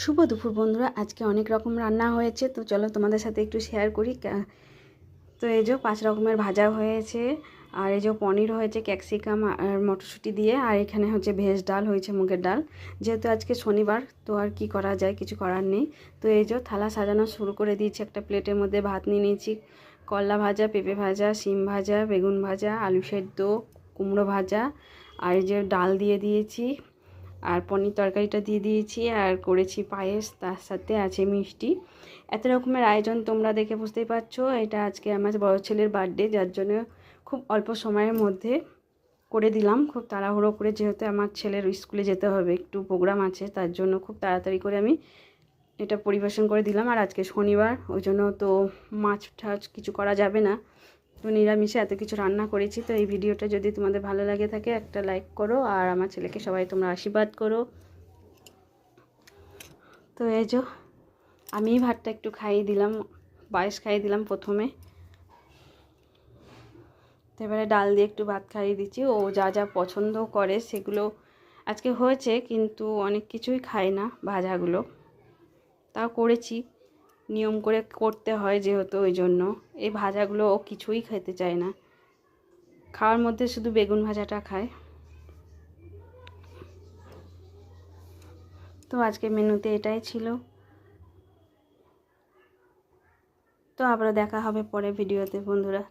শুভ দুপুর বন্ধুরা। আজকে অনেক রকম রান্না হয়েছে, তো চলো তোমাদের সাথে একটু শেয়ার করি। তো এই যে 5 রকমের ভাজা হয়েছে, আর এই যে পনির হয়েছে ক্যাপসিকাম আর মটরশুঁটি দিয়ে, আর এখানে হচ্ছে ভেজ ডাল হয়েছে, মুগের ডাল। যেহেতু আজকে শনিবার, তো আর কি করা যায়, কিছু করার নেই। তো এই যে থালা সাজানো শুরু করে দিয়েছি। একটা প্লেটের মধ্যে ভাত নিয়ে নিয়েছি, করলা ভাজা, পেঁপে ভাজা, শিম ভাজা, বেগুন ভাজা, আলু সেদ্ধ, কুমড়ো ভাজা, আর এই যে ডাল দিয়ে দিয়েছি, আর পনির তরকারিটা দিয়ে দিয়েছি, আর করেছি পায়েস, তার সাথে আছে মিষ্টি। এত রকমের আয়োজন, তোমরা দেখে বুঝতেই পারছো। এটা আজকে আমার বড় ছেলের বার্থডে, যার জন্য খুব অল্প সময়ের মধ্যে করে দিলাম, খুব তাড়াহুড়ো করে। যেহেতু আমার ছেলের স্কুলে যেতে হবে, একটু প্রোগ্রাম আছে, তার জন্য খুব তাড়াতাড়ি করে আমি এটা পরিবেশন করে দিলাম। আর আজকে শনিবার, ওই জন্য তো মাছ টাছ কিছু করা যাবে না, তো নিরামিষে এত কিছু রান্না করেছি। তো এই ভিডিওটা যদি তোমাদের ভালো লাগে থাকে, একটা লাইক করো, আর আমার ছেলেকে সবাই তোমরা আশীর্বাদ করো। তো এই যে আমি ভাতটা একটু খাইয়ে দিলাম, পায়েস খাইয়ে দিলাম প্রথমে, তো এবারে ডাল দিয়ে একটু ভাত খাইয়ে দিচ্ছি। ও যা যা পছন্দ করে সেগুলো আজকে হয়েছে, কিন্তু অনেক কিছুই খায় না ভাজাগুলো, তাও করেছি, নিয়ম করে করতে হয় যেহেতু, ওই জন্য এই ভাজাগুলো ও কিছুই খেতে চায় না। খাওয়ার মধ্যে শুধু বেগুন ভাজাটা খায়। তো আজকে মেনুতে এটাই ছিল। তো আবার দেখা হবে পরে ভিডিওতে বন্ধুরা।